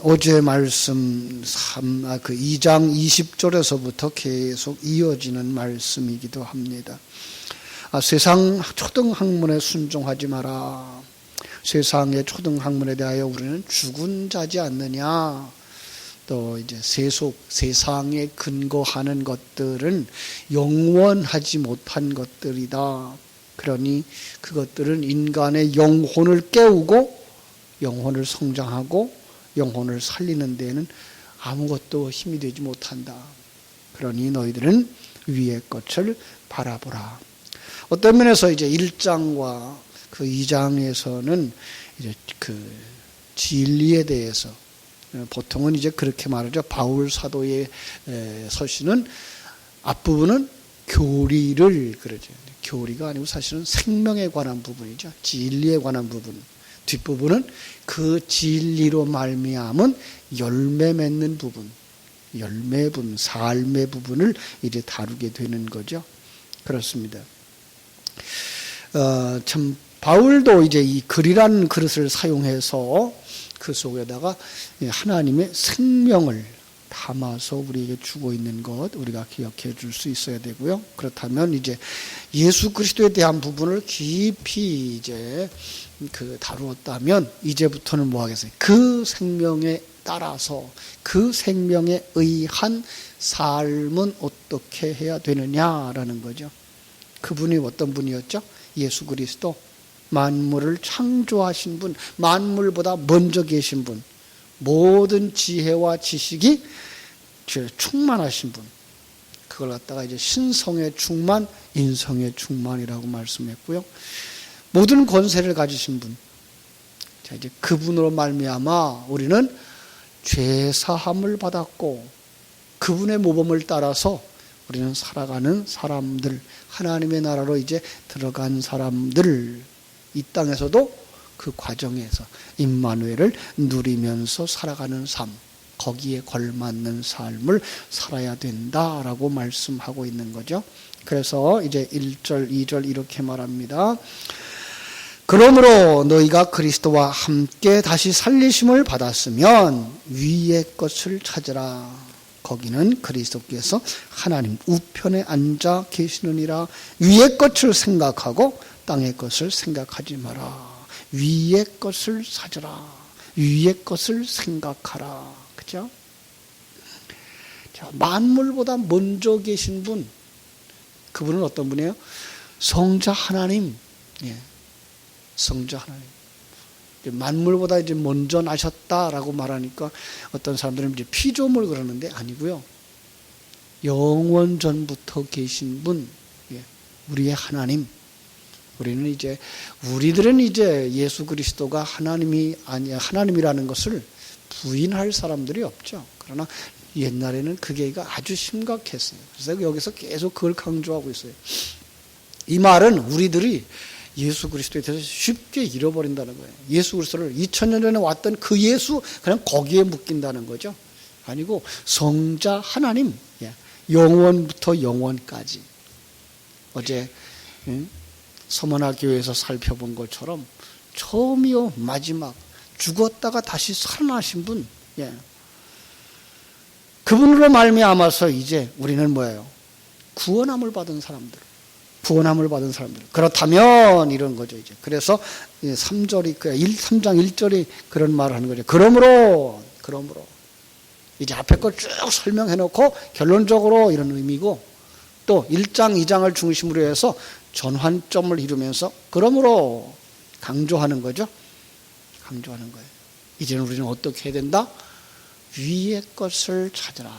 어제 말씀 2장 20절에서부터 계속 이어지는 말씀이기도 합니다. 세상 초등학문에 순종하지 마라. 세상의 초등학문에 대하여 우리는 죽은 자지 않느냐. 또 이제 세상에 근거하는 것들은 영원하지 못한 것들이다. 그러니 그것들은 인간의 영혼을 깨우고 영혼을 성장하고 영혼을 살리는 데에는 아무것도 힘이 되지 못한다. 그러니 너희들은 위의 것을 바라보라. 어떤 면에서 이제 1장과 그 2장에서는 이제 그 진리에 대해서 보통은 이제 그렇게 말하죠. 바울 사도의 서신은 앞부분은 교리를 그러죠. 교리가 아니고 사실은 생명에 관한 부분이죠. 진리에 관한 부분. 뒷부분은 그 진리로 말미암은 열매 맺는 부분, 열매 부분, 삶의 부분을 이제 다루게 되는 거죠. 그렇습니다. 참 바울도 이제 이 글이라는 그릇을 사용해서 그 속에다가 하나님의 생명을 담아서 우리에게 주고 있는 것 우리가 기억해 줄 수 있어야 되고요. 그렇다면 이제 예수 그리스도에 대한 부분을 깊이 이제 다루었다면 이제부터는 뭐 하겠어요? 그 생명에 따라서 그 생명에 의한 삶은 어떻게 해야 되느냐라는 거죠. 그분이 어떤 분이었죠? 예수 그리스도, 만물을 창조하신 분, 만물보다 먼저 계신 분, 모든 지혜와 지식이 충만하신 분. 그걸 갖다가 이제 신성의 충만, 인성의 충만이라고 말씀했고요. 모든 권세를 가지신 분. 자, 이제 그분으로 말미암아 우리는 죄 사함을 받았고 그분의 모범을 따라서 우리는 살아가는 사람들, 하나님의 나라로 이제 들어간 사람들, 이 땅에서도 그 과정에서 임마누엘을 누리면서 살아가는 삶, 거기에 걸맞는 삶을 살아야 된다라고 말씀하고 있는 거죠. 그래서 이제 1절, 2절 이렇게 말합니다. 그러므로 너희가 그리스도와 함께 다시 살리심을 받았으면 위의 것을 찾으라. 거기는 그리스도께서 하나님 우편에 앉아 계시느니라. 위의 것을 생각하고 땅의 것을 생각하지 마라. 위의 것을 찾으라. 위의 것을 생각하라. 그죠? 자, 만물보다 먼저 계신 분, 그분은 어떤 분이에요? 성자 하나님. 예. 성자 하나님. 만물보다 이제 먼저 나셨다라고 말하니까 어떤 사람들은 이제 피조물 그러는데 아니고요. 영원 전부터 계신 분, 예. 우리의 하나님. 우리들은 이제 예수 그리스도가 하나님이라는 것을 부인할 사람들이 없죠. 그러나 옛날에는 그게 아주 심각했어요. 그래서 여기서 계속 그걸 강조하고 있어요. 이 말은 우리들이 예수 그리스도에 대해서 쉽게 잃어버린다는 거예요. 예수 그리스도를 2000년 전에 왔던 그 예수 그냥 거기에 묶인다는 거죠. 아니고 성자 하나님, 영원부터 영원까지. 어제 서머나 교회에서 살펴본 것처럼 처음이요 마지막 죽었다가 다시 살아나신 분, 그분으로 말미암아서 이제 우리는 뭐예요? 구원함을 받은 사람들. 그렇다면 이런 거죠 이제. 그래서 3장 1절이 그런 말을 하는 거죠. 그러므로 이제 앞에 걸 쭉 설명해 놓고 결론적으로 이런 의미고, 또 1장 2장을 중심으로 해서 전환점을 이루면서 그러므로 강조하는 거죠. 강조하는 거예요. 이제는 우리는 어떻게 해야 된다? 위의 것을 찾으라.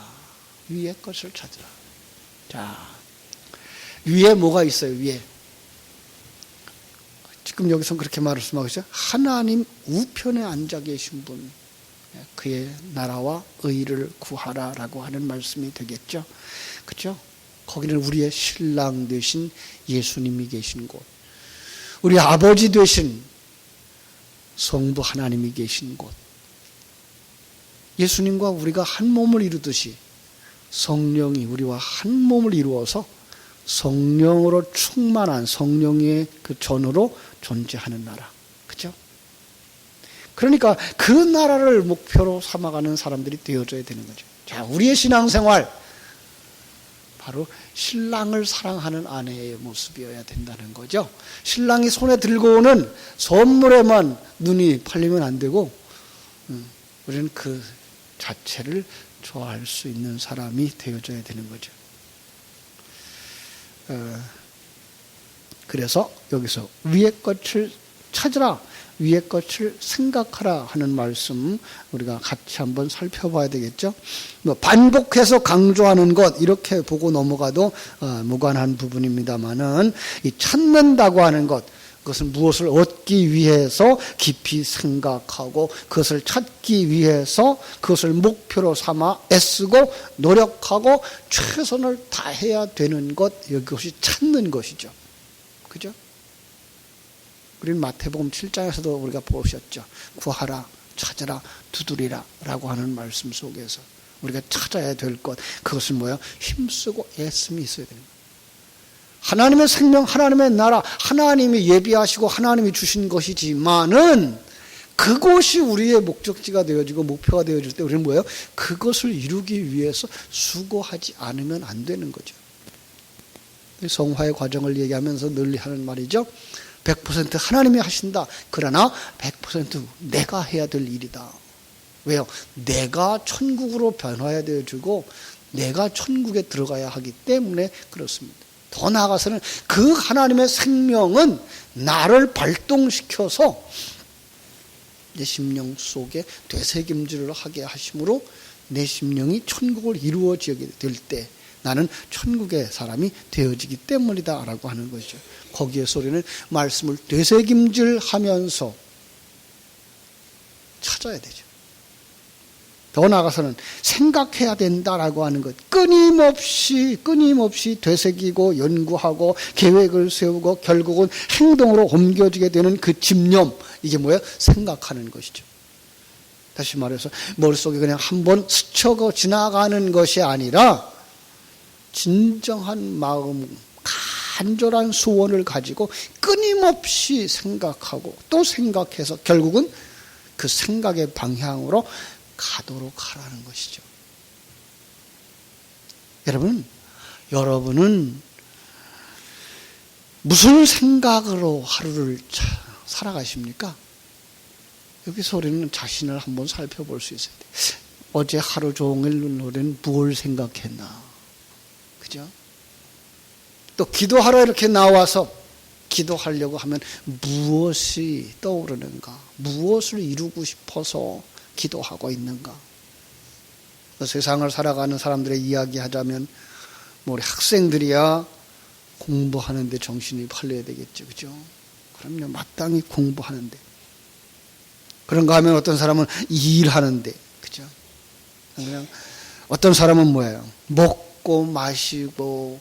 위의 것을 찾으라. 자, 위에 뭐가 있어요? 위에. 지금 여기서 그렇게 말씀하고 있어요. 하나님 우편에 앉아 계신 분, 그의 나라와 의를 구하라라고 하는 말씀이 되겠죠. 그렇죠? 거기는 우리의 신랑 되신 예수님이 계신 곳, 우리 아버지 되신 성부 하나님이 계신 곳, 예수님과 우리가 한 몸을 이루듯이 성령이 우리와 한 몸을 이루어서 성령으로 충만한 성령의 그 전으로 존재하는 나라. 그죠? 그러니까 그 나라를 목표로 삼아가는 사람들이 되어져야 되는 거죠. 자, 우리의 신앙생활 바로 신랑을 사랑하는 아내의 모습이어야 된다는 거죠. 신랑이 손에 들고 오는 선물에만 눈이 팔리면 안 되고 우리는 그 자체를 좋아할 수 있는 사람이 되어져야 되는 거죠. 그래서 여기서 위의 것을 찾으라, 위의 것을 생각하라 하는 말씀 우리가 같이 한번 살펴봐야 되겠죠. 반복해서 강조하는 것 이렇게 보고 넘어가도 무관한 부분입니다만은 이 찾는다고 하는 것, 그것은 무엇을 얻기 위해서 깊이 생각하고 그것을 찾기 위해서 그것을 목표로 삼아 애쓰고 노력하고 최선을 다해야 되는 것, 이것이 찾는 것이죠. 그죠? 우리는 마태복음 7장에서도 우리가 보셨죠. 구하라, 찾으라, 두드리라 라고 하는 말씀 속에서 우리가 찾아야 될 것, 그것은 뭐예요? 힘쓰고 애씀이 있어야 되는 거예요. 하나님의 생명, 하나님의 나라, 하나님이 예비하시고 하나님이 주신 것이지만은 그것이 우리의 목적지가 되어지고 목표가 되어질 때 우리는 뭐예요? 그것을 이루기 위해서 수고하지 않으면 안 되는 거죠. 성화의 과정을 얘기하면서 늘 하는 말이죠. 100% 하나님이 하신다. 그러나 100% 내가 해야 될 일이다. 왜요? 내가 천국으로 변화해야 되어지고 내가 천국에 들어가야 하기 때문에 그렇습니다. 더 나아가서는 그 하나님의 생명은 나를 발동시켜서 내 심령 속에 되새김질을 하게 하심으로 내 심령이 천국을 이루어지게 될 때 나는 천국의 사람이 되어지기 때문이다 라고 하는 것이죠. 거기에서 우리는 말씀을 되새김질하면서 찾아야 되죠. 더 나아가서는 생각해야 된다라고 하는 것, 끊임없이 되새기고 연구하고 계획을 세우고 결국은 행동으로 옮겨지게 되는 그 집념, 이게 뭐예요? 생각하는 것이죠. 다시 말해서 머릿속에 그냥 한번 스쳐 지나가는 것이 아니라 진정한 마음, 간절한 소원을 가지고 끊임없이 생각하고 또 생각해서 결국은 그 생각의 방향으로 가도록 하라는 것이죠. 여러분은 무슨 생각으로 하루를 살아가십니까? 여기서 우리는 자신을 한번 살펴볼 수 있어야 돼요. 어제 하루 종일 우리는 무엇을 생각했나? 그죠? 또 기도하러 이렇게 나와서 기도하려고 하면 무엇이 떠오르는가? 무엇을 이루고 싶어서 기도하고 있는가? 세상을 살아가는 사람들의 이야기하자면 우리 학생들이야 공부하는데 정신이 팔려야 되겠죠. 그죠? 그럼요. 마땅히 공부하는데. 그런가 하면 어떤 사람은 일하는데. 그죠? 그냥 어떤 사람은 뭐예요? 먹고 마시고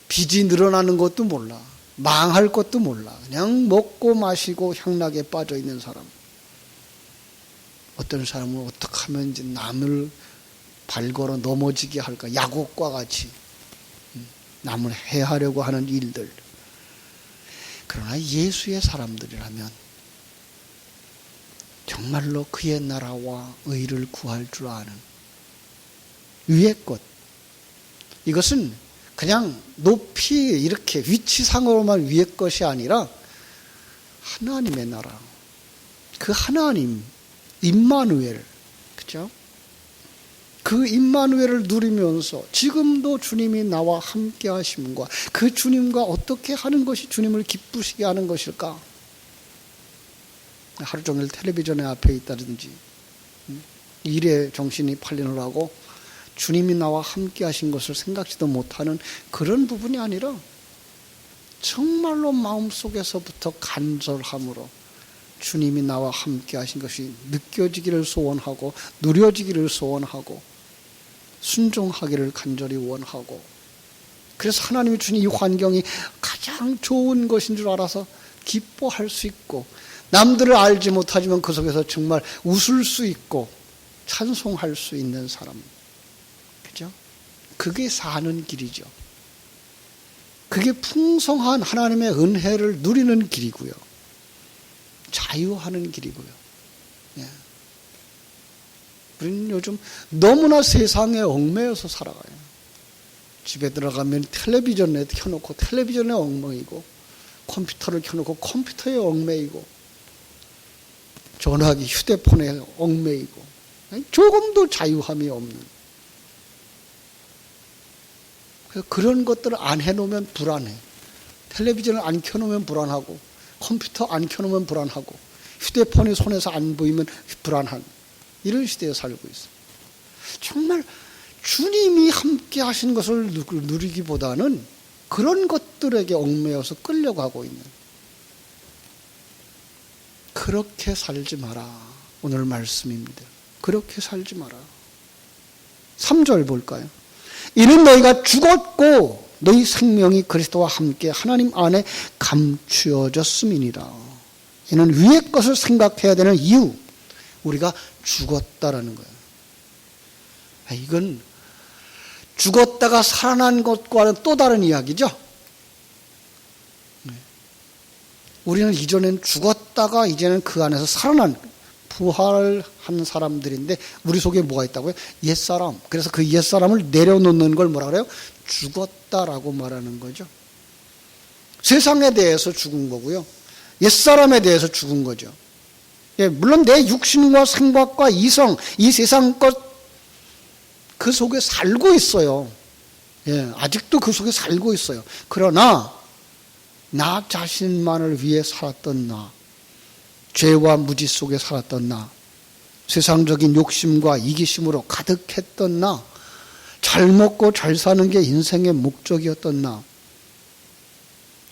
빚이 늘어나는 것도 몰라. 망할 것도 몰라. 그냥 먹고 마시고 향락에 빠져 있는 사람. 어떤 사람은 어떻게 하면 이제 남을 발걸어 넘어지게 할까? 야곱과 같이 남을 해하려고 하는 일들. 그러나 예수의 사람들이라면 정말로 그의 나라와 의를 구할 줄 아는 위의 것. 이것은 그냥 높이 이렇게 위치상으로만 위의 것이 아니라 하나님의 나라. 그 하나님, 임마누엘, 그죠? 그 임마누엘을 누리면서 지금도 주님이 나와 함께 하심과 그 주님과 어떻게 하는 것이 주님을 기쁘시게 하는 것일까? 하루 종일 텔레비전에 앞에 있다든지 일에 정신이 팔리느라고 주님이 나와 함께 하신 것을 생각지도 못하는 그런 부분이 아니라 정말로 마음속에서부터 간절함으로 주님이 나와 함께 하신 것이 느껴지기를 소원하고 누려지기를 소원하고 순종하기를 간절히 원하고, 그래서 하나님이 주신 이 환경이 가장 좋은 것인 줄 알아서 기뻐할 수 있고, 남들을 알지 못하지만 그 속에서 정말 웃을 수 있고 찬송할 수 있는 사람. 그죠? 그게 사는 길이죠. 그게 풍성한 하나님의 은혜를 누리는 길이고요. 자유하는 길이고요. 예. 우리는 요즘 너무나 세상에 얽매여서 살아가요. 집에 들어가면 텔레비전에 켜놓고 텔레비전에 얽매이고, 컴퓨터를 켜놓고 컴퓨터에 얽매이고, 전화기 휴대폰에 얽매이고, 조금도 자유함이 없는. 그런 것들을 안 해놓으면 불안해. 텔레비전을 안 켜놓으면 불안하고, 컴퓨터 안 켜놓으면 불안하고, 휴대폰이 손에서 안 보이면 불안한 이런 시대에 살고 있어요. 정말 주님이 함께 하신 것을 누리기보다는 그런 것들에게 얽매여서 끌려가고 있는, 그렇게 살지 마라. 오늘 말씀입니다. 그렇게 살지 마라. 3절 볼까요? 이는 너희가 죽었고 너희 생명이 그리스도와 함께 하나님 안에 감추어졌음이니라. 이는 위의 것을 생각해야 되는 이유, 우리가 죽었다라는 거예요. 이건 죽었다가 살아난 것과는 또 다른 이야기죠. 우리는 이전엔 죽었다가 이제는 그 안에서 살아난, 부활한 사람들인데 우리 속에 뭐가 있다고요? 옛사람. 그래서 그 옛사람을 내려놓는 걸 뭐라 그래요? 죽었다라고 말하는 거죠. 세상에 대해서 죽은 거고요. 옛사람에 대해서 죽은 거죠. 예, 물론 내 육신과 생각과 이성, 이 세상 것 그 속에 살고 있어요. 예, 아직도 그 속에 살고 있어요. 그러나 나 자신만을 위해 살았던 나, 죄와 무지 속에 살았던 나, 세상적인 욕심과 이기심으로 가득했던 나, 잘 먹고 잘 사는 게 인생의 목적이었던 나,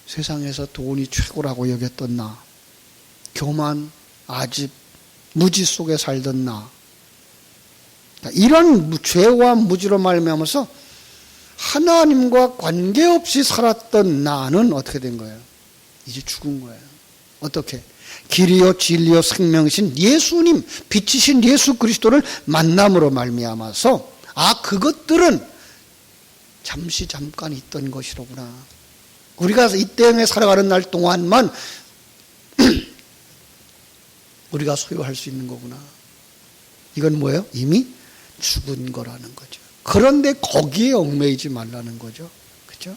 세상에서 돈이 최고라고 여겼던 나, 교만, 아집, 무지 속에 살던 나, 이런 죄와 무지로 말미암아서 하나님과 관계없이 살았던 나는 어떻게 된 거예요? 이제 죽은 거예요. 어떻게? 길이요 진리요 생명이신 예수님, 빛이신 예수 그리스도를 만남으로 말미암아서 그것들은 잠깐 있던 것이로구나. 우리가 이 땅에 살아가는 날 동안만 우리가 소유할 수 있는 거구나. 이건 뭐예요? 이미 죽은 거라는 거죠. 그런데 거기에 얽매이지 말라는 거죠. 그렇죠?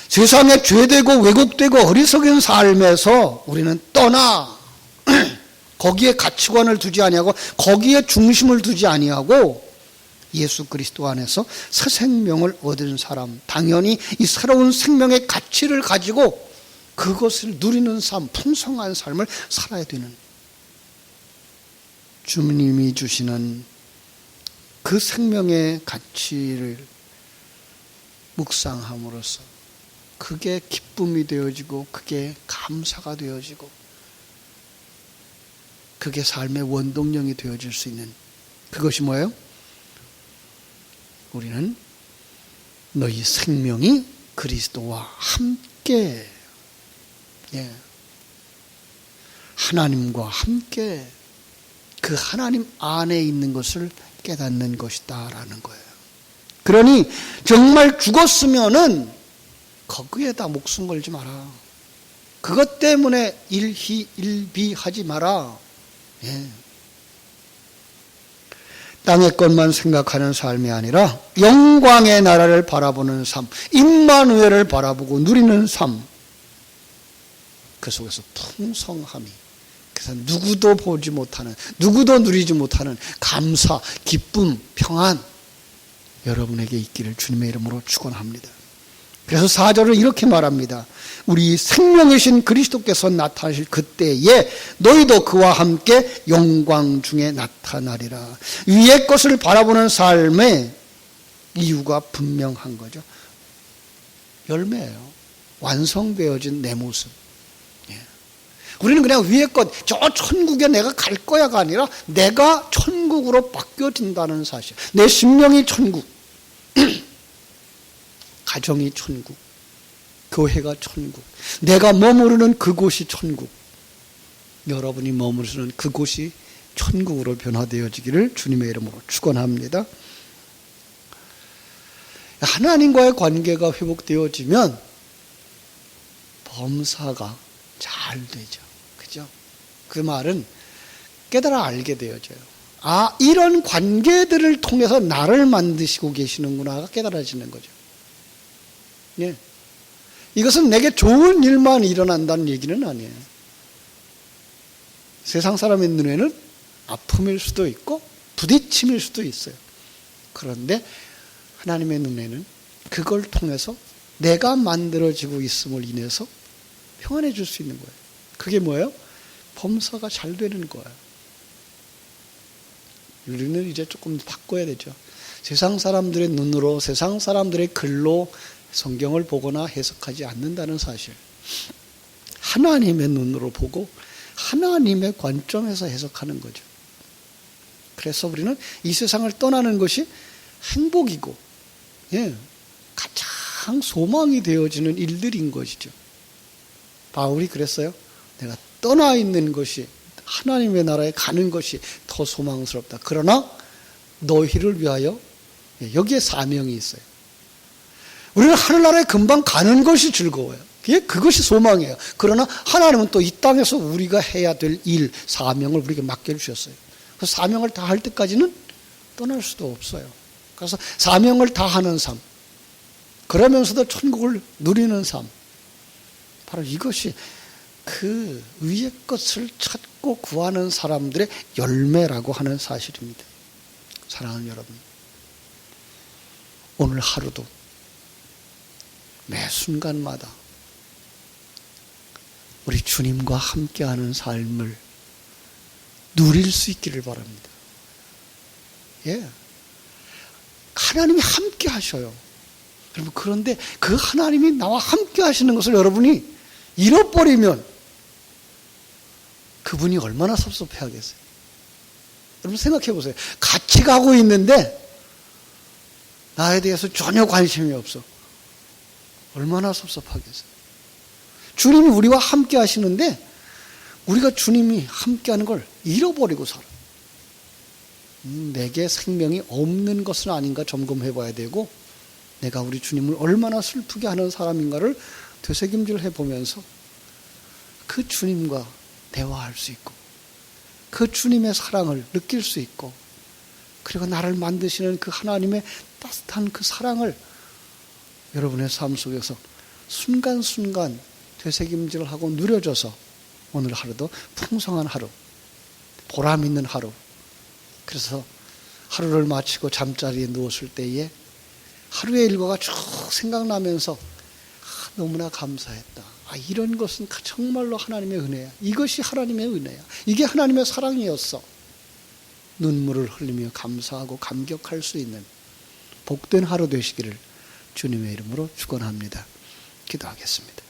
세상에 죄되고 왜곡되고 어리석은 삶에서 우리는 떠나 거기에 가치관을 두지 아니하고 거기에 중심을 두지 아니하고 예수 그리스도 안에서 새 생명을 얻은 사람, 당연히 이 새로운 생명의 가치를 가지고 그것을 누리는 삶, 풍성한 삶을 살아야 되는, 주님이 주시는 그 생명의 가치를 묵상함으로써 그게 기쁨이 되어지고 그게 감사가 되어지고 그게 삶의 원동력이 되어질 수 있는, 그것이 뭐예요? 우리는 너희 생명이 그리스도와 함께, 하나님과 함께 그 하나님 안에 있는 것을 깨닫는 것이다라는 거예요. 그러니 정말 죽었으면은 거기에다 목숨 걸지 마라. 그것 때문에 일희일비하지 마라. 땅의 것만 생각하는 삶이 아니라 영광의 나라를 바라보는 삶, 임마누엘을 바라보고 누리는 삶, 그 속에서 풍성함이, 그래서 누구도 보지 못하는, 누구도 누리지 못하는 감사, 기쁨, 평안 여러분에게 있기를 주님의 이름으로 축원합니다. 그래서 4절을 이렇게 말합니다. 우리 생명이신 그리스도께서 나타나실 그때에 너희도 그와 함께 영광 중에 나타나리라. 위의 것을 바라보는 삶의 이유가 분명한 거죠. 열매예요. 완성되어진 내 모습. 우리는 그냥 위의 것, 저 천국에 내가 갈 거야가 아니라 내가 천국으로 바뀌어진다는 사실. 내 심령이 천국, 가정이 천국, 교회가 천국, 내가 머무르는 그곳이 천국, 여러분이 머무르는 그곳이 천국으로 변화되어지기를 주님의 이름으로 축원합니다. 하나님과의 관계가 회복되어지면 범사가 잘 되죠. 그죠? 그 말은 깨달아 알게 되어져요. 아, 이런 관계들을 통해서 나를 만드시고 계시는구나가 깨달아지는 거죠. 예. 이것은 내게 좋은 일만 일어난다는 얘기는 아니에요. 세상 사람의 눈에는 아픔일 수도 있고 부딪힘일 수도 있어요. 그런데 하나님의 눈에는 그걸 통해서 내가 만들어지고 있음을 인해서 평안해질 수 있는 거예요. 그게 뭐예요? 범사가 잘 되는 거예요. 우리는 이제 조금 바꿔야 되죠. 세상 사람들의 눈으로, 세상 사람들의 글로 성경을 보거나 해석하지 않는다는 사실. 하나님의 눈으로 보고 하나님의 관점에서 해석하는 거죠. 그래서 우리는 이 세상을 떠나는 것이 행복이고, 예, 가장 소망이 되어지는 일들인 것이죠. 바울이 그랬어요. 내가 떠나 있는 것이, 하나님의 나라에 가는 것이 더 소망스럽다. 그러나 너희를 위하여, 여기에 사명이 있어요. 우리는 하늘나라에 금방 가는 것이 즐거워요. 그것이 소망이에요. 그러나 하나님은 또 이 땅에서 우리가 해야 될 일, 사명을 우리에게 맡겨주셨어요. 그 사명을 다할 때까지는 떠날 수도 없어요. 그래서 사명을 다하는 삶, 그러면서도 천국을 누리는 삶, 바로 이것이 그 위의 것을 찾고 구하는 사람들의 열매라고 하는 사실입니다. 사랑하는 여러분, 오늘 하루도 매 순간마다 우리 주님과 함께하는 삶을 누릴 수 있기를 바랍니다. 예, 하나님이 함께 하셔요. 여러분, 그런데 그 하나님이 나와 함께 하시는 것을 여러분이 잃어버리면 그분이 얼마나 섭섭해 하겠어요. 여러분 생각해 보세요. 같이 가고 있는데 나에 대해서 전혀 관심이 없어. 얼마나 섭섭하겠어요. 주님이 우리와 함께 하시는데 우리가 주님이 함께 하는 걸 잃어버리고 살아. 내게 생명이 없는 것은 아닌가 점검해 봐야 되고, 내가 우리 주님을 얼마나 슬프게 하는 사람인가를 되새김질 해보면서 그 주님과 대화할 수 있고, 그 주님의 사랑을 느낄 수 있고, 그리고 나를 만드시는 그 하나님의 따뜻한 그 사랑을 여러분의 삶 속에서 순간순간 되새김질하고 누려져서 오늘 하루도 풍성한 하루, 보람 있는 하루, 그래서 하루를 마치고 잠자리에 누웠을 때에 하루의 일과가 쭉 생각나면서 너무나 감사했다. 이런 것은 정말로 하나님의 은혜야. 이것이 하나님의 은혜야. 이게 하나님의 사랑이었어. 눈물을 흘리며 감사하고 감격할 수 있는 복된 하루 되시기를 주님의 이름으로 축원합니다. 기도하겠습니다.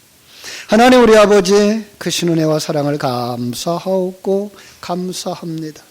하나님 우리 아버지, 그 신은혜와 사랑을 감사하고 감사합니다.